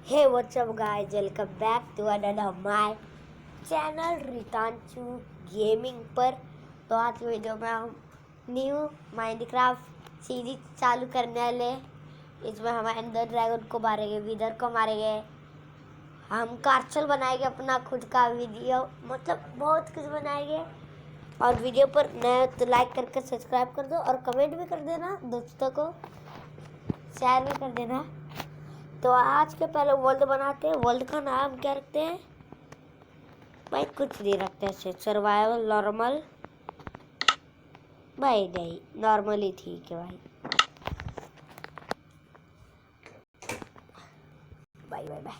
Hey, what's up, guys? Welcome back to another my channel Ritanshu gaming पर। तो आज की वीडियो में हम न्यू माइनक्राफ्ट सीरीज चालू करने वाले। इसमें हम एंडर ड्रैगन को मारेंगे, विदर को मारेंगे, हम कार्चल बनाएंगे, अपना खुद का वीडियो, मतलब बहुत कुछ बनाएंगे। और वीडियो पर नए तो लाइक करके सब्सक्राइब कर दो और कमेंट भी कर देना, दोस्तों को शेयर भी कर देना। तो आज के पहले वर्ल्ड बनाते हैं। वर्ल्ड का नाम क्या रखते हैं भाई? कुछ नहीं रखते ऐसे, सर्वाइवल नॉर्मल भाई, नहीं नॉर्मल ही ठीक है भाई। Bye bye bye.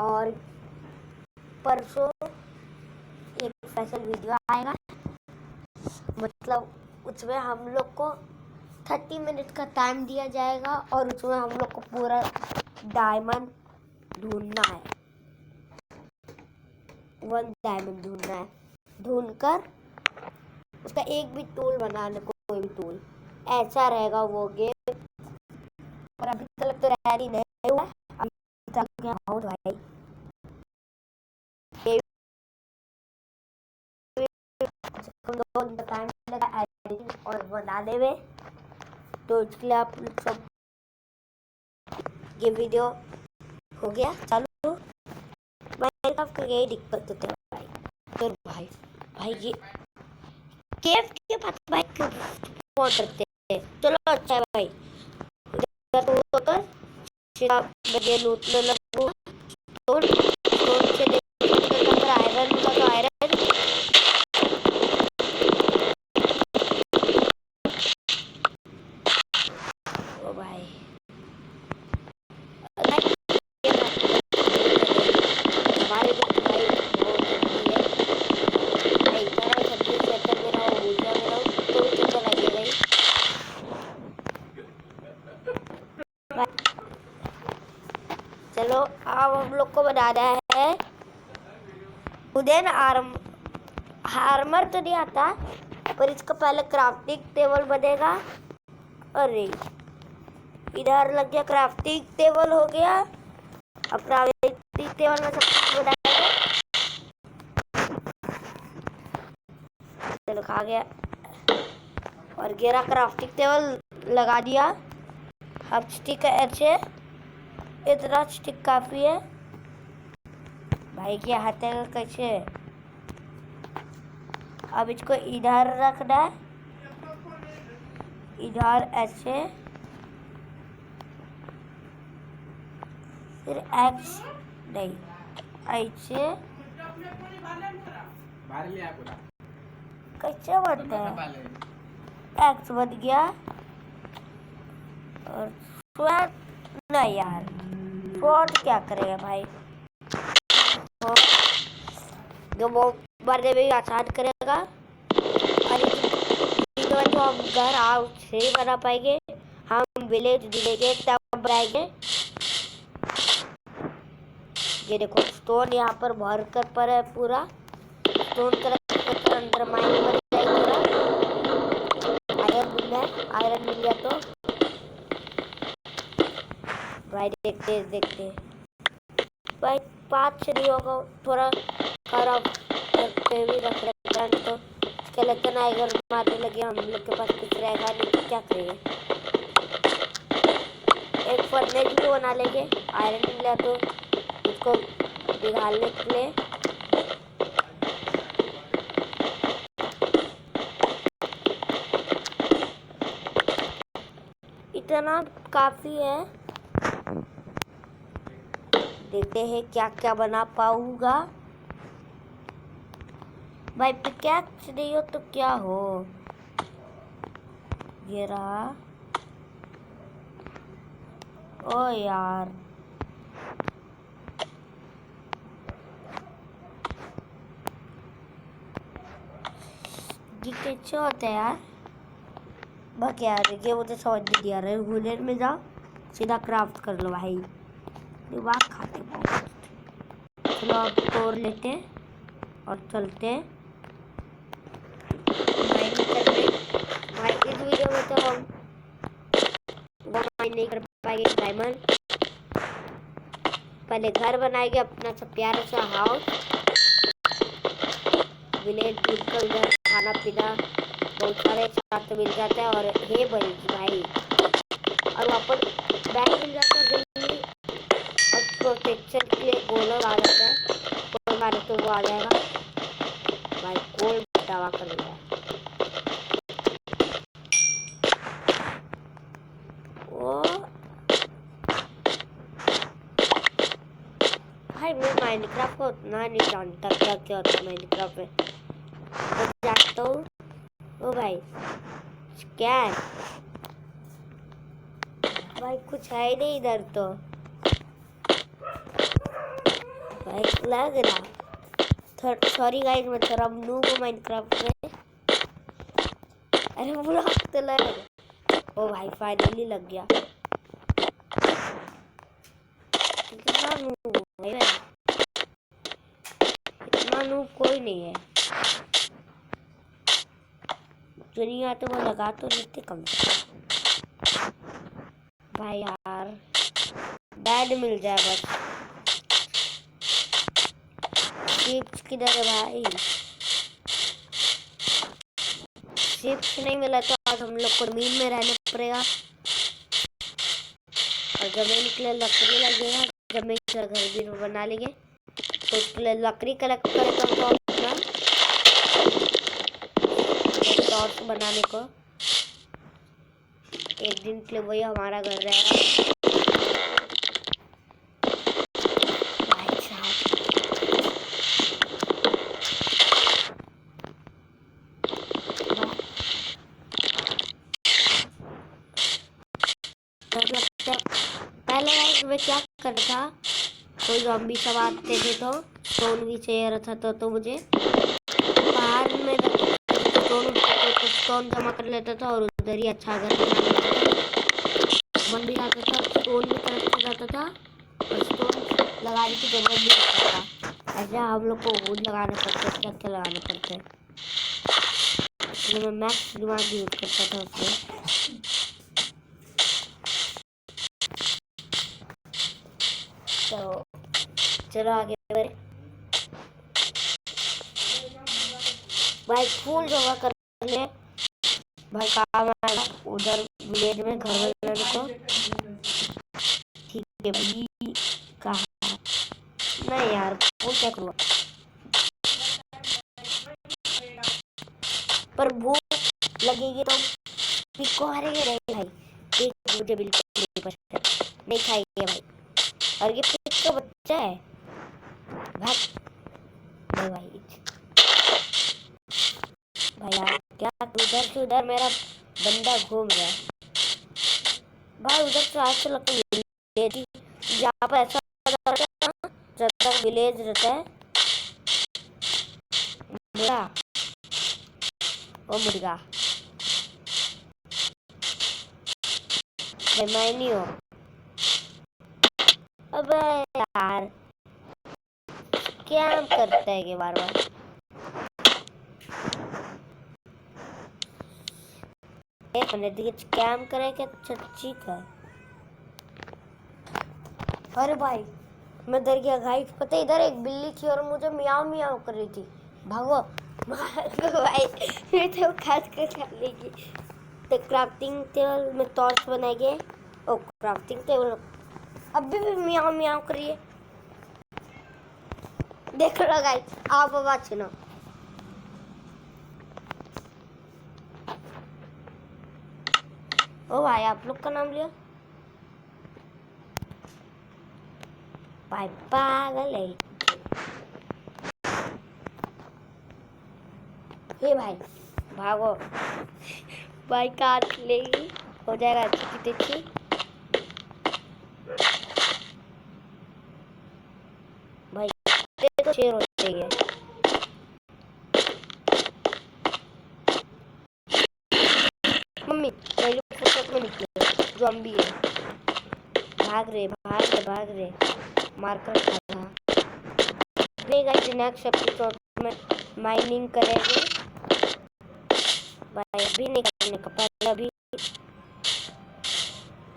और परसों एक स्पेशल वीडियो आएगा, मतलब उसमें हम लोग को 30 मिनट का टाइम दिया जाएगा और उसमें हम लोग को पूरा डायमंड ढूंढना है। 1 डायमंड ढूंढना है, ढूंढकर उसका एक भी टूल बनाने को, कोई भी टूल ऐसा रहेगा वो गेम। और अभी तक तो रेडी नहीं हुआ, अभी तक बहुत भाई टाइम लगा एडिटिंग और बनाने में। तो इसके लिए आप सब ये वीडियो हो गया चालू। माइनक्राफ्ट की यही दिक्कत होती है भाई। तो भाई ये केव के पास भाई कौन करते हैं? चलो अच्छा है भाई, उधर सीधा बजे लूटने लगूंगा। तो से देखकर आयरन का, तो आयरन ओ भाई हमारे तो भाई बहुत जल्दी है भाई। तरह सब्जी सेटर में रहो, भूजा में रहो, तो भी चक्कर लगेगा ही भाई। चलो अब हम लोग को बनाना है वुडन आर्मर तो नहीं आता, पर इसका पहले क्राफ्टिंग टेबल बनेगा। अरे इधर लग गया, क्राफ्टिंग टेबल हो गया। अब क्राफ्टिंग टेबल में सब कुछ बनाएंगे। चलो खा गया और गेरा क्राफ्टिंग टेबल लगा दिया। अब स्टिक ऐसे, इतना स्टिक काफी है भाई। क्या हाथ है कैसे? अब इसको इधर रखना है, इधर ऐसे, फिर एक्स नहीं ऐसे कैसे बनता है? एक्स बन गया। और स्वेट नहीं यार, स्वेट क्या करेगा भाई? जो वो मरने में भी आसान करेगा। तो हम घर हाउस से ही बना पाएंगे, हम विलेज मिलेंगे तब बनाएंगे। ये देखो स्टोन यहाँ पर भर कर पर है, पूरा स्टोन कर अंदर माइन बन जाएगा। आयरन मिल गया, आयरन मिल गया तो भाई देखते भाई 5 से नहीं होगा, थोड़ा खराब करके भी रख रखा है। तो स्केलेटन आएगा, मारने लगे, हम लोग के पास कुछ रहेगा नहीं तो क्या करेंगे? एक फर्नेस भी बना लेंगे, आयरन मिला तो उसको पिघालने के लिए। इतना काफी है, देखते हैं क्या क्या बना पाऊंगा भाई। पिकैक्स नहीं हो तो क्या हो? ये रहा। ओ यार ये कैसे होता है यार? बस यार ये मुझे समझ नहीं दिया रहा है। हुनर में जाओ, सीधा क्राफ्ट कर लो भाई, दिमाग खाते बहुत। चलो अब तोड़ लेते हैं और चलते हैं माइन करने। भाई इस वीडियो में तो हम वो माइन नहीं कर पाएंगे डायमंड, पहले घर बनाएंगे अपना सा प्यारा सा हाउस, विलेज ढूंढकर उधर खाना पीना बहुत सारे साथ मिल जाता है और हे भाई और वहाँ पर बैग मिल जाता है जल्दी और प्रोटेक्शन के लिए गोलर आ जाता है, कोई मारे तो वो आ जाएगा भाई, कोल्ड दवा कर रहा है वो भाई। मैं माइनक्राफ्ट को उतना नहीं जानता क्या क्या होता है माइनक्राफ्ट में, बस जानता हूँ ओ भाई क्या है भाई, कुछ है ही नहीं इधर तो भाई लग रहा। सॉरी गाइस, मैं थोड़ा नूब हूँ माइनक्राफ्ट में। अरे बुरा तो लग, ओ भाई फाइनली लग गया। कितना नूब है भाई, इतना नूब कोई नहीं है, जो नहीं आते वो लगा तो लेते कम से भाई यार, बेड मिल जाए बस। चिप्स किधर है भाई, चिप्स नहीं मिला तो आज हम लोग को नींद में रहना पड़ेगा और जमीन के लिए लकड़ी लगेगा, जमीन का घर भी बना लेंगे तो उसके लिए लकड़ी कलेक्ट करेगा तो अपना टॉर्च बनाने को एक दिन के लिए वही हमारा घर रहेगा भाई साहब। पहले मैं क्या करता था, कोई ज़ॉम्बी सब आते थे तो स्टोन भी चाहिए रहता तो मुझे बाहर में स्टोन जमा कर लेता था और उधर ही अच्छा घर बना लेता था, बन भी जाता था, स्टोन भी तरफ जाता था और स्टोन लगाने की जरूरत भी पड़ता था। ऐसा हम लोग को वुड लगाने पड़ते, क्या क्या लगाने पड़ते, मैं मैक्स दिमाग यूज करता था उसमें। तो चलो आगे बढ़े भाई, फूल जमा कर ले भाई, काम आएगा उधर विलेज में घर बनाने को। ठीक है भाई, कहा नहीं यार, फूल क्या करूँगा, पर भूख लगेगी तो पिको हरेंगे नहीं भाई, पिक मुझे बिल्कुल नहीं पसंद, नहीं खाएंगे भाई। और ये पिक का बच्चा है भाई, भाई भाई भाई यार क्या उधर से उधर मेरा बंदा घूम रहा है भाई, उधर से आज से लगता है विलेज, जहाँ पर ऐसा जब तक विलेज रहता है मुर्गा, ओ मुर्गा भाई, मैं नहीं हूँ। अबे यार क्या करता है कि बार बार, एक मिनट देखिए स्कैम करे क्या सच्ची का। अरे भाई मैं डर गया गाइस, पता है इधर एक बिल्ली थी और मुझे मियाओ मियाओ कर रही थी, भागो भाई मैं तो खास कर लेगी। तो क्राफ्टिंग टेबल में टॉर्च बनाएंगे, ओ क्राफ्टिंग टेबल अभी भी मियाओ मियाओ कर रही है, देख लो गाइस, आप आवाज सुनो। ओ भाई आप लोग का नाम लिया भाई, पागल है हे भाई, भागो भाई, काट लेगी हो जाएगा अच्छी की देखी भाई, देखो शेर हो जाएगी मम्मी, पहले फुर्सत में निकले ज़ॉम्बी है, भाग रहे भाग रहे भाग रहे, मारकर खाना गाइस। नेक्स्ट एपिसोड में माइनिंग करेंगे भाई, अभी नहीं करने का, पहले अभी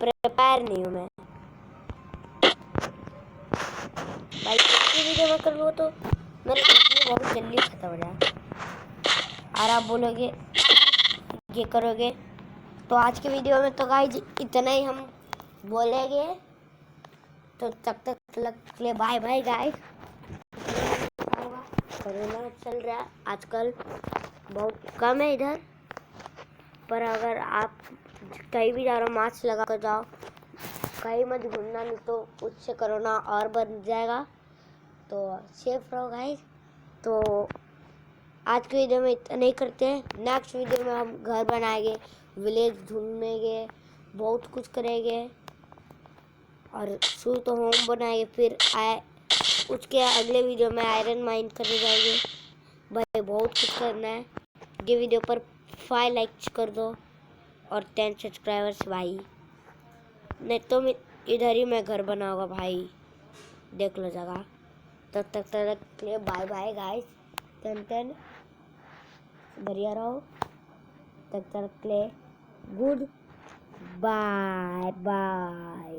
प्रिपेयर नहीं हूँ मैं भाई इतनी वीडियो में कर लो तो मेरे वीडियो बहुत जल्दी खत्म हो जाए। और आप बोलोगे ये करोगे, तो आज के वीडियो में तो गाइस इतना ही हम बोलेंगे। तो तब तक के लिए बाय बाय गाइस। कोरोना चल रहा है आजकल, बहुत कम है इधर, पर अगर आप कहीं भी जा रहे हो मास्क लगा कर जाओ, कहीं मत घूमना, नहीं तो उससे कोरोना और बढ़ जाएगा। तो सेफ रहो गाइस। तो आज की वीडियो में इतना नहीं करते हैं, नेक्स्ट वीडियो में हम घर बनाएंगे, विलेज ढूंढेंगे, बहुत कुछ करेंगे और शुरू तो होम बनाएंगे, फिर उसके अगले वीडियो में आयरन माइन करने जाएंगे। भाई बहुत कुछ करना है। ये वीडियो पर 5 लाइक्स कर दो और 10 सब्सक्राइबर्स भाई, नहीं तो इधर ही मैं घर बनाऊंगा भाई, देख लो जगह। तब तक के लिए बाय बाय गाइस। 10 बढ़िया रहो। तब तक के लिए गुड बाय बाय।